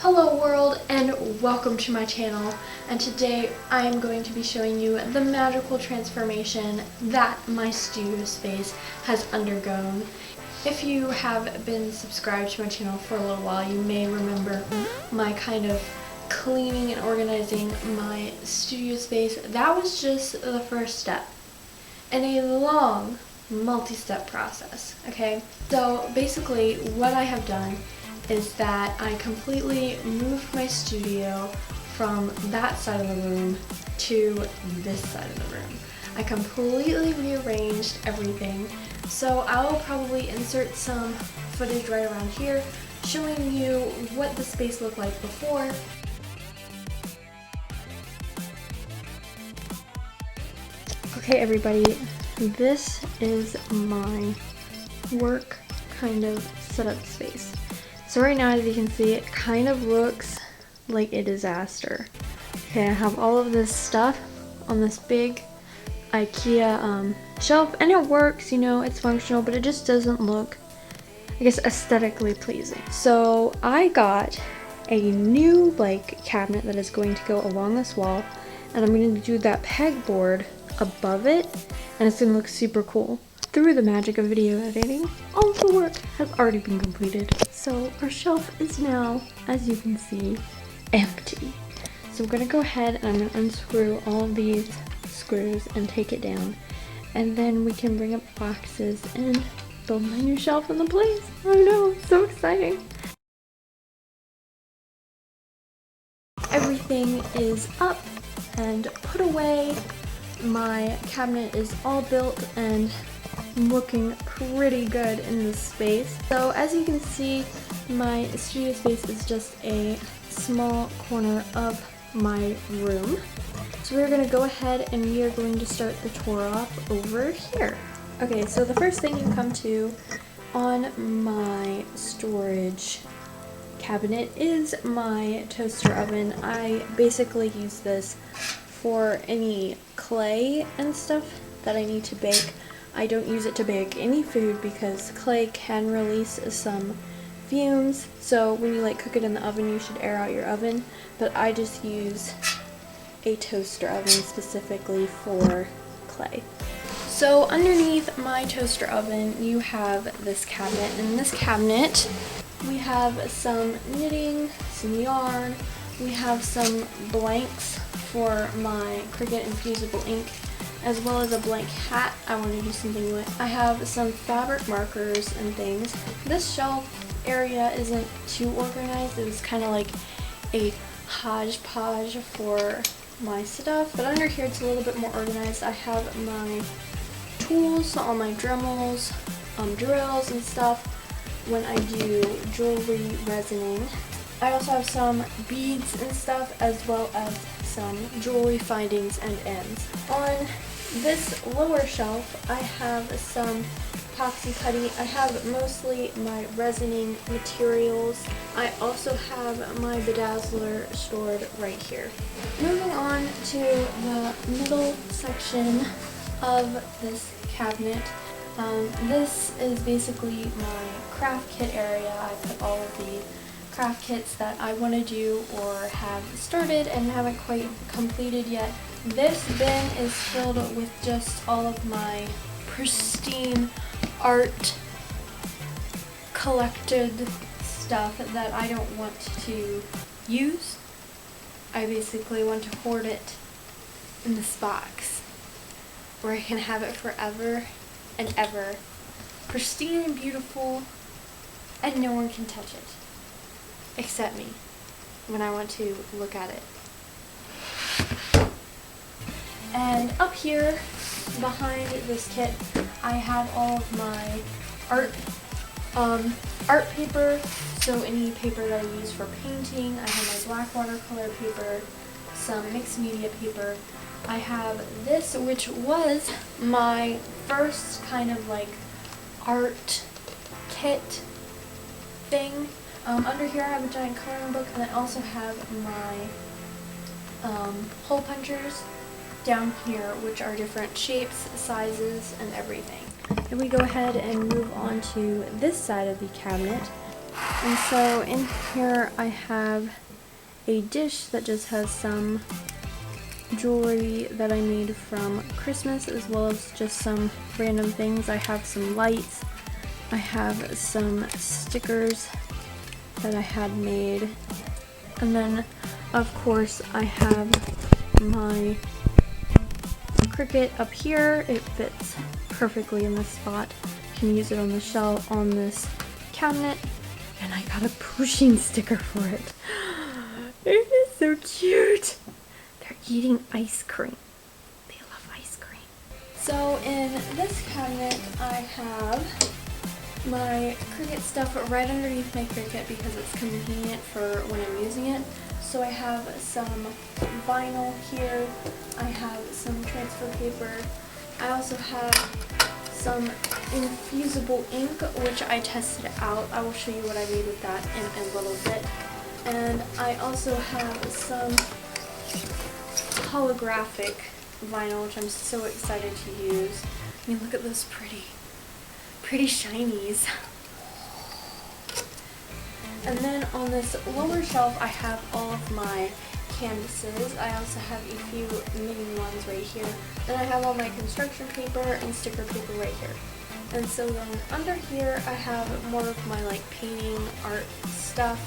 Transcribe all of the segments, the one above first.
Hello world and welcome to my channel, and today I am going to be showing you the magical transformation that my studio space has undergone. If you have been subscribed to my channel for a little while, you may remember my kind of cleaning and organizing my studio space. That was just the first step in a long multi-step process, okay? So basically what I have done is that I completely moved my studio from that side of the room to this side of the room. I completely rearranged everything, so I'll probably insert some footage right around here showing you what the space looked like before. Okay everybody, this is my work kind of setup space. So right now, as you can see, it kind of looks like a disaster. Okay, I have all of this stuff on this big IKEA shelf, and it works, you know, it's functional, but it just doesn't look, I guess, aesthetically pleasing. So I got a new cabinet that is going to go along this wall, and I'm going to do that pegboard above it, and it's going to look super cool. Through the magic of video editing, all of the work has already been completed. So our shelf is now, as you can see, empty. So I'm gonna go ahead and I'm gonna unscrew all of these screws and take it down. And then we can bring up boxes and build my new shelf in the place. I know, it's so exciting. Everything is up and put away. My cabinet is all built and looking pretty good in this space. So as you can see, my studio space is just a small corner of my room. So we're gonna go ahead and we are going to start the tour off over here. Okay, so the first thing you come to on my storage cabinet is my toaster oven. I basically use this for any clay and stuff that I need to bake. I don't use it to bake any food because clay can release some fumes, so when you cook it in the oven, you should air out your oven, but I just use a toaster oven specifically for clay. So underneath my toaster oven you have this cabinet, and in this cabinet we have some knitting, some yarn, we have some blanks for my Cricut infusible ink, as well as a blank hat I want to do something with. I have some fabric markers and things. This shelf area isn't too organized. It was kind of like a hodgepodge for my stuff, but under here it's a little bit more organized. I have my tools, all my Dremels, drills and stuff when I do jewelry resining. I also have some beads and stuff, as well as some jewelry findings and ends. On this lower shelf, I have some epoxy putty. I have mostly my resining materials. I also have my bedazzler stored right here. Moving on to the middle section of this cabinet. This is basically my craft kit area. I put all of the craft kits that I want to do or have started and haven't quite completed yet. This bin is filled with just all of my pristine art collected stuff that I don't want to use. I basically want to hoard it in this box where I can have it forever and ever, pristine and beautiful, and no one can touch it except me when I want to look at it. And up here behind this kit I have all of my art paper, so any paper that I use for painting. I have my black watercolor paper, some mixed media paper. I have this, which was my first kind of art kit thing. Under here I have a giant coloring book, and I also have my hole punchers down here, which are different shapes, sizes, and everything. Then we go ahead and move on to this side of the cabinet. And so in here I have a dish that just has some jewelry that I made from Christmas, as well as just some random things. I have some lights, I have some stickers that I had made, and then of course I have my Cricut up here. It fits perfectly in this spot. You can use it on the shelf on this cabinet, and I got a pushing sticker for it. It is so cute. They're eating ice cream. They love ice cream. So in this cabinet I have my Cricut stuff right underneath my Cricut because it's convenient for when I'm using it. So I have some vinyl here, I have some transfer paper, I also have some infusible ink, which I tested out. I will show you what I made with that in a little bit. And I also have some holographic vinyl, which I'm so excited to use. I mean, look at those pretty shinies. And then on this lower shelf I have all of my canvases. I also have a few mini ones right here. Then I have all my construction paper and sticker paper right here. And so then under here I have more of my like painting art stuff.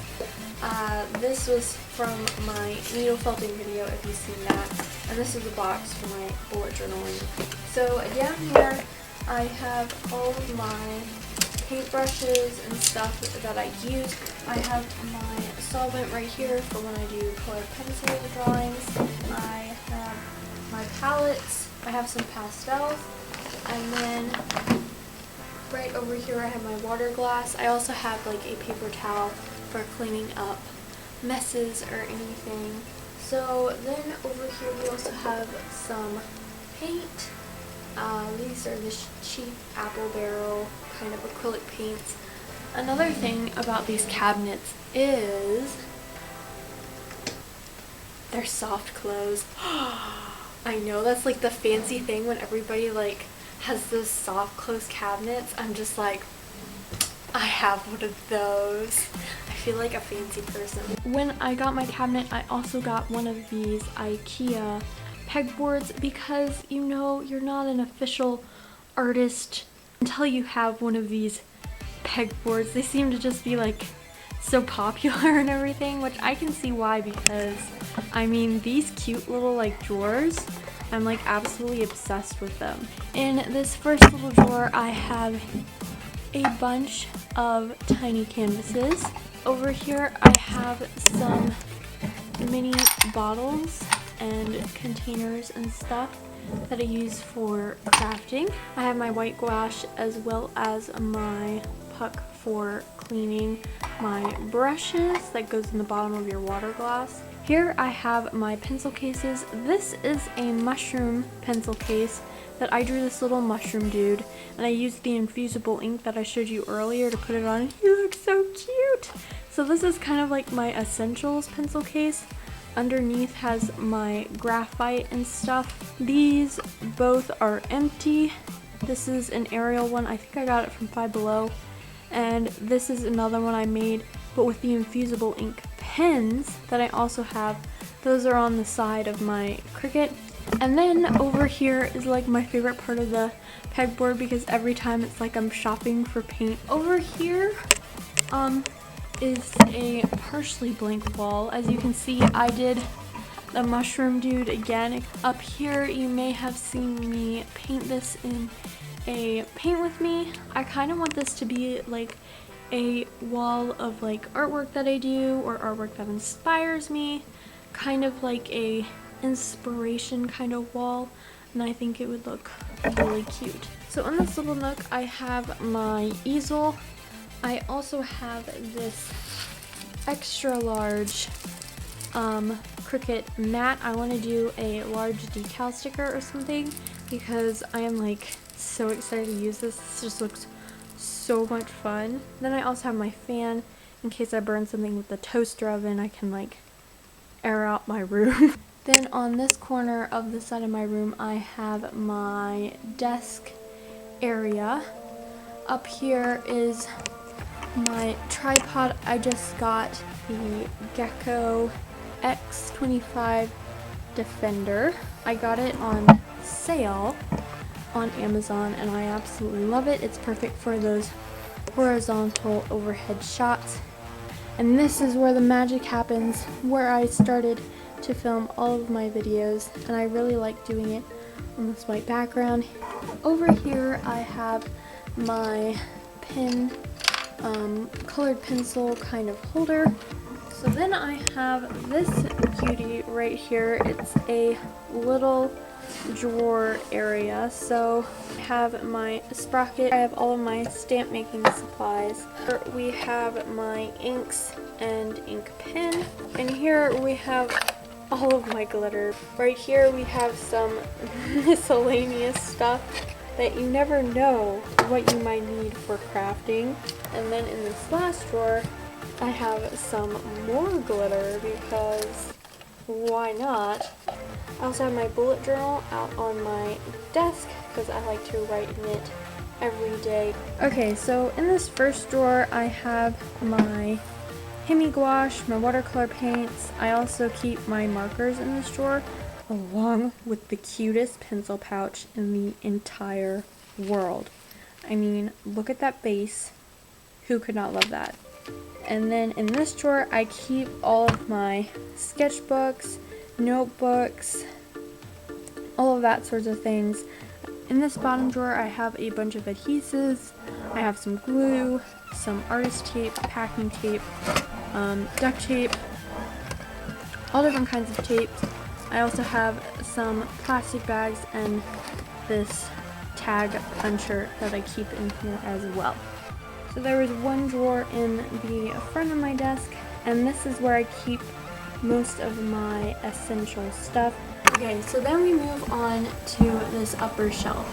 This was from my needle felting video if you've seen that. And this is a box for my bullet journaling. So down here I have all of my paintbrushes and stuff that I use. I have my solvent right here for when I do colored pencil drawings. I have my palettes. I have some pastels. And then right over here I have my water glass. I also have like a paper towel for cleaning up messes or anything. So then over here we also have some paint. These are the cheap apple barrel kind of acrylic paints. Another thing about these cabinets is they're soft close. I know that's like the fancy thing when everybody like has those soft close cabinets. I'm just like, I have one of those. I feel like a fancy person. When I got my cabinet, I also got one of these IKEA pegboards because, you know, you're not an official artist until you have one of these pegboards. They seem to just be like so popular and everything, which I can see why, because I mean these cute little like drawers, I'm like absolutely obsessed with them. In this first little drawer I have a bunch of tiny canvases. Over here I have some mini bottles and containers and stuff that I use for crafting. I have my white gouache as well as my puck for cleaning my brushes that goes in the bottom of your water glass. Here I have my pencil cases. This is a mushroom pencil case that I drew this little mushroom dude, and I used the infusible ink that I showed you earlier to put it on. He looks so cute! So this is kind of like my essentials pencil case. Underneath has my graphite and stuff. These both are empty. This is an Arial one. I think I got it from Five Below. And this is another one I made, but with the infusible ink pens that I also have. Those are on the side of my Cricut. And then over here is like my favorite part of the pegboard because every time it's like I'm shopping for paint. Over here is a partially blank wall. As you can see, I did the mushroom dude again. Up here you may have seen me paint this in a paint with me. I kind of want this to be like a wall of like artwork that I do or artwork that inspires me, kind of like a inspiration kind of wall, and I think it would look really cute. So in this little nook I have my easel. I also have this extra large Cricut mat. I want to do a large decal sticker or something because I am like so excited to use this. This just looks so much fun. Then I also have my fan in case I burn something with the toaster oven. I can like air out my room. Then on this corner of the side of my room I have my desk area. Up here is My tripod, I just got the Gecko X25 Defender. I got it on sale on Amazon and I absolutely love it. It's perfect for those horizontal overhead shots. And this is where the magic happens, where I started to film all of my videos, and I really like doing it on this white background. Over here I have my pen, colored pencil kind of holder. So then I have this beauty right here. It's a little drawer area. So I have my sprocket, I have all of my stamp making supplies. Here we have my inks and ink pen, and here we have all of my glitter. Right here we have some miscellaneous stuff that you never know what you might need for crafting. And then in this last drawer I have some more glitter because why not? I also have my bullet journal out on my desk because I like to write in it every day. Okay, so in this first drawer I have my Hemi gouache, my watercolor paints. I also keep my markers in this drawer along with the cutest pencil pouch in the entire world. I mean, look at that base. Who could not love that? And then in this drawer I keep all of my sketchbooks, notebooks, all of that sorts of things. In this bottom drawer I have a bunch of adhesives. I have some glue, some artist tape, packing tape, duct tape, all different kinds of tapes. I also have some plastic bags and this tag puncher that I keep in here as well. So there is one drawer in the front of my desk, and this is where I keep most of my essential stuff. Okay, so then we move on to this upper shelf.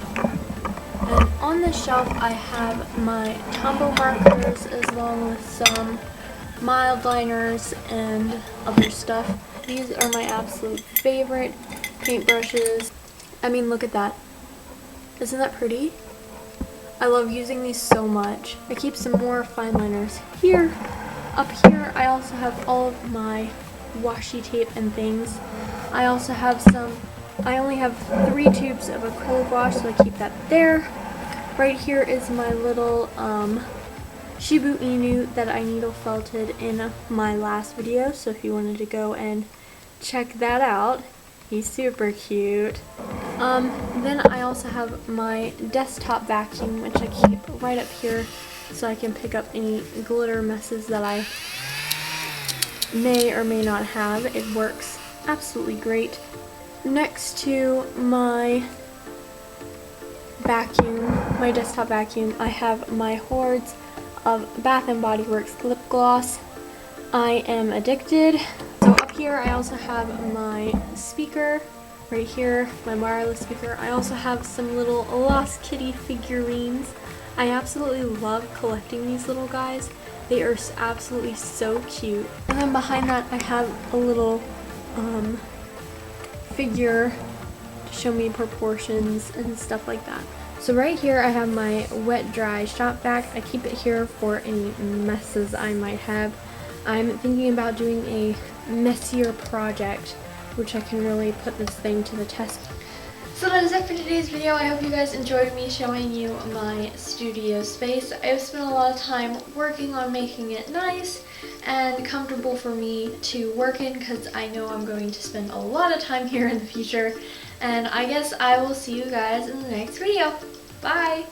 And on this shelf I have my Tombow markers as long with some mild liners and other stuff. These are my absolute favorite paintbrushes. I mean, look at that. Isn't that pretty? I love using these so much. I keep some more fine liners here. Up here I also have all of my washi tape and things. I also have I only have 3 tubes of acrylic wash, so I keep that there. Right here is my little Shibu Inu that I needle felted in my last video, so if you wanted to go and check that out, he's super cute. Then I also have my desktop vacuum, which I keep right up here so I can pick up any glitter messes that I may or may not have. It works absolutely great. Next to my vacuum, my desktop vacuum, I have my hordes of Bath & Body Works lip gloss. I am addicted. So up here I also have my speaker. Right here, my wireless speaker. I also have some little Lost Kitty figurines. I absolutely love collecting these little guys. They are absolutely so cute. And then behind that I have a little figure to show me proportions and stuff like that. So right here I have my wet dry shop vac. I keep it here for any messes I might have. I'm thinking about doing a messier project, which I can really put this thing to the test. So that is it for today's video. I hope you guys enjoyed me showing you my studio space. I've spent a lot of time working on making it nice and comfortable for me to work in because I know I'm going to spend a lot of time here in the future. And I guess I will see you guys in the next video. Bye!